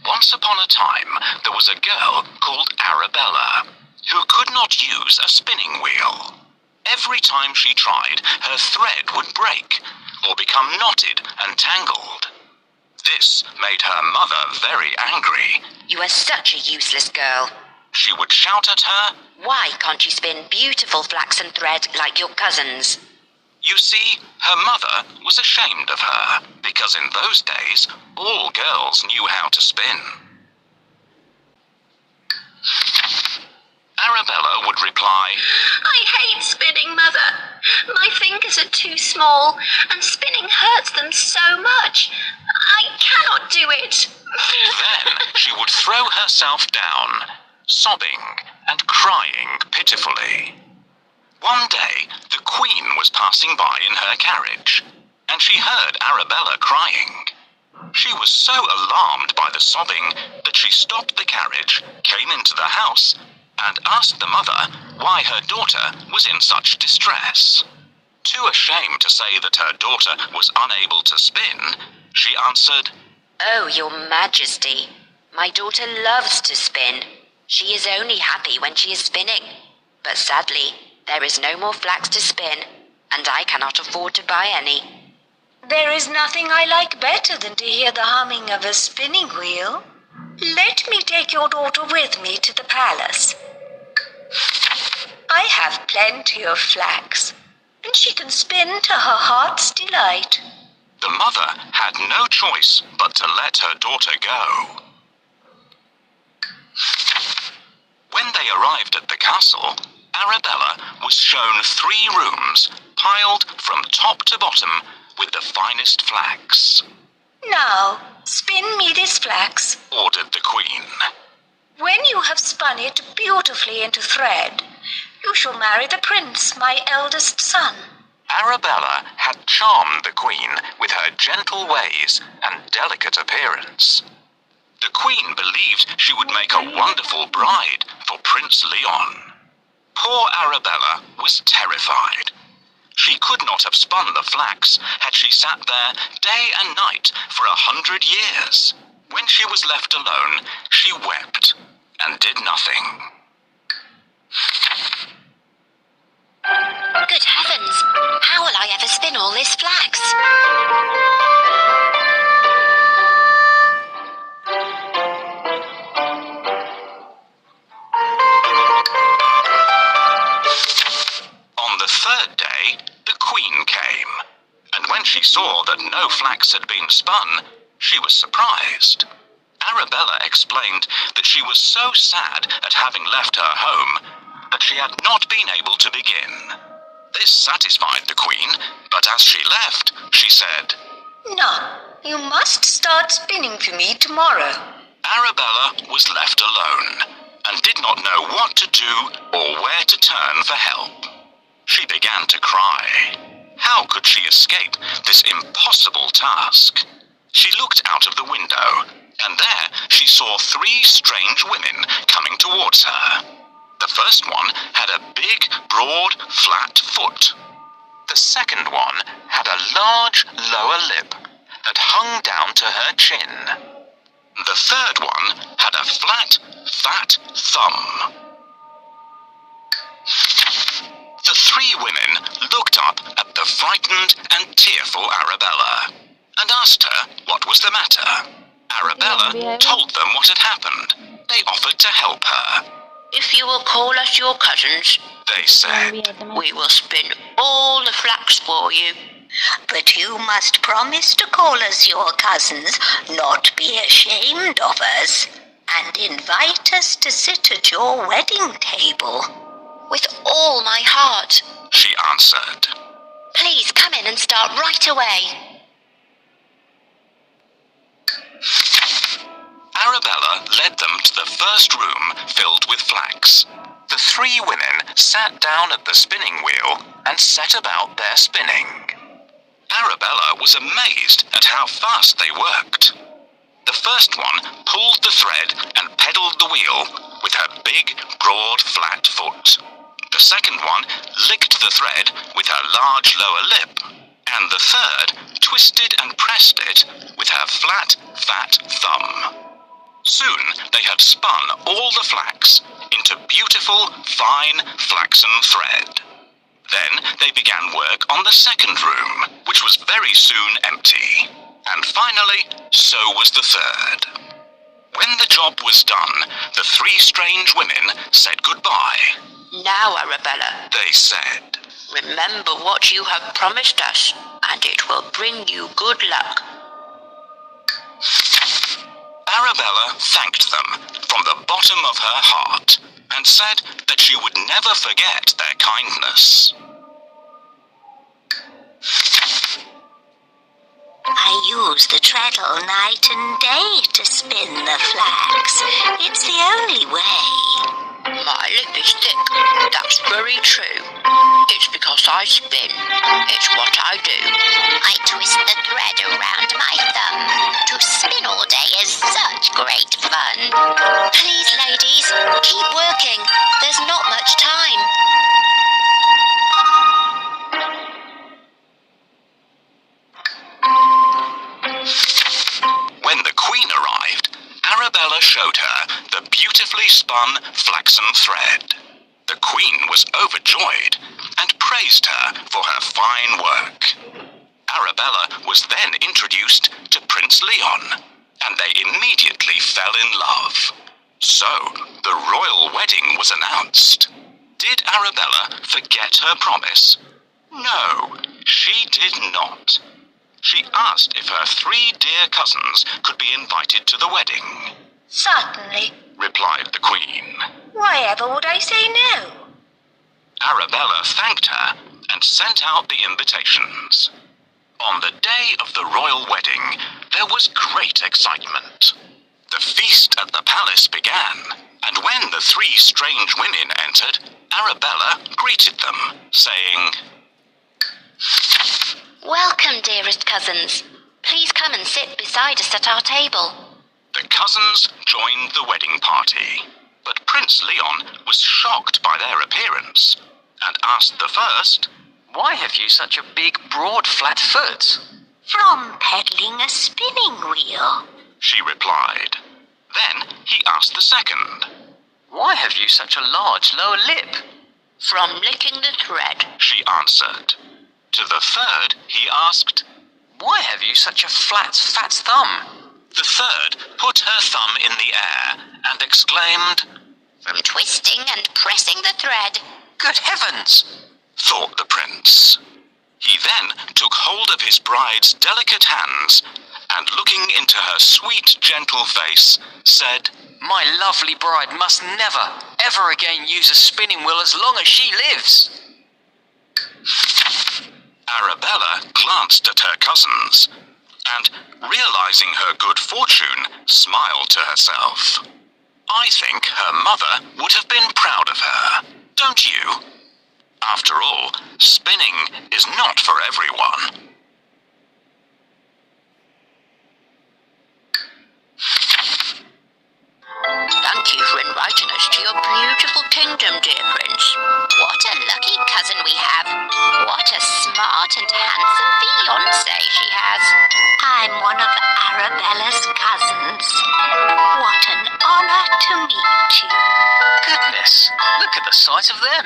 Once upon a time, there was a girl called Arabella, who could not use a spinning wheel. Every time she tried, her thread would break, or become knotted and tangled. This made her mother very angry. You are such a useless girl. She would shout at her. Why can't you spin beautiful flaxen thread like your cousins? You see, her mother was ashamed of her, because in those days, all girls knew how to spin. Arabella would reply, I hate spinning, Mother. My fingers are too small, and spinning hurts them so much. I cannot do it. Then she would throw herself down, sobbing and crying pitifully. One day, the Queen was passing by in her carriage, and she heard Arabella crying. She was so alarmed by the sobbing that she stopped the carriage, came into the house, and asked the mother why her daughter was in such distress. Too ashamed to say that her daughter was unable to spin, she answered, Oh, your Majesty, my daughter loves to spin. She is only happy when she is spinning. But sadly, there is no more flax to spin, and I cannot afford to buy any. There is nothing I like better than to hear the humming of a spinning wheel. Let me take your daughter with me to the palace. I have plenty of flax, and she can spin to her heart's delight. The mother had no choice but to let her daughter go. When they arrived at the castle, Arabella was shown 3 rooms, piled from top to bottom with the finest flax. Now, spin me this flax, ordered the Queen. When you have spun it beautifully into thread, you shall marry the prince, my eldest son. Arabella had charmed the Queen with her gentle ways and delicate appearance. The Queen believed she would make a wonderful bride for Prince Leon. Poor Arabella was terrified. She could not have spun the flax had she sat there day and night for 100 years. When she was left alone, she wept and did nothing. Good heavens! How will I ever spin all this flax? On the 3rd day, the Queen came, and when she saw that no flax had been spun, she was surprised. Arabella explained that she was so sad at having left her home that she had not been able to begin. This satisfied the Queen, but as she left, she said, Now, you must start spinning for me tomorrow. Arabella was left alone and did not know what to do or where to turn for help. She began to cry. How could she escape this impossible task? She looked out of the window, and there she saw 3 strange women coming towards her. The first one had a big, broad, flat foot. The second one had a large lower lip that hung down to her chin. The third one had a flat, fat thumb. The 3 women looked up at the frightened and tearful Arabella and asked her what was the matter. Arabella told them what had happened. They offered to help her. If you will call us your cousins, They said, we will spin all the flax for you. But you must promise to call us your cousins, not be ashamed of us, and invite us to sit at your wedding table. With all my heart. she answered. Please come in and start right away. Arabella led them to the first room filled with flax. The 3 women sat down at the spinning wheel and set about their spinning. Arabella was amazed at how fast they worked. The first one pulled the thread and pedalled the wheel with her big, broad, flat foot. The second one licked the thread with her large lower lip, and the third twisted and pressed it with her flat, fat thumb. Soon they had spun all the flax into beautiful, fine flaxen thread. Then they began work on the second room, which was very soon empty. And finally, so was the third. When the job was done, the three strange women said goodbye. Now, Arabella, They said, remember what you have promised us, and it will bring you good luck. Arabella thanked them from the bottom of her heart and said that she would never forget their kindness. I use the treadle night and day to spin the flax. It's the only way. My lip is thick. That's very true. It's because I spin. It's what I do. I twist the thread around my thumb. To spin all day is such great fun. Please, ladies, keep working. There's not much time. When the Queen arrived, Arabella showed her the beautifully spun flaxen thread. The Queen was overjoyed and praised her for her fine work. Arabella was then introduced to Prince Leon, and they immediately fell in love. So, the royal wedding was announced. Did Arabella forget her promise? No, she did not. She asked if her three dear cousins could be invited to the wedding, Certainly. replied the Queen. Why ever would I say no? Arabella thanked her and sent out the invitations. On the day of the royal wedding, there was great excitement. The feast at the palace began, and when the three strange women entered, Arabella greeted them, saying, Welcome, dearest cousins. Please come and sit beside us at our table. The cousins joined the wedding party, but Prince Leon was shocked by their appearance and asked the first, Why have you such a big, broad, flat foot? From peddling a spinning wheel. she replied. Then he asked the second, Why have you such a large lower lip? From licking the thread. she answered. To the third he asked, Why have you such a flat, fat thumb? The third put her thumb in the air and exclaimed, From twisting and pressing the thread. Good heavens! thought the prince. He then took hold of his bride's delicate hands and looking into her sweet, gentle face, said, My lovely bride must never, ever again use a spinning wheel as long as she lives. Arabella glanced at her cousins and, realizing her good fortune, smiled to herself. I think her mother would have been proud of her, don't you? After all, spinning is not for everyone. Thank you for inviting us to your beautiful kingdom, dear prince. What a lucky cousin we have. What a smart and handsome fiancé she has. I'm one of Arabella's cousins. What an honor to meet you. Goodness, look at the size of them.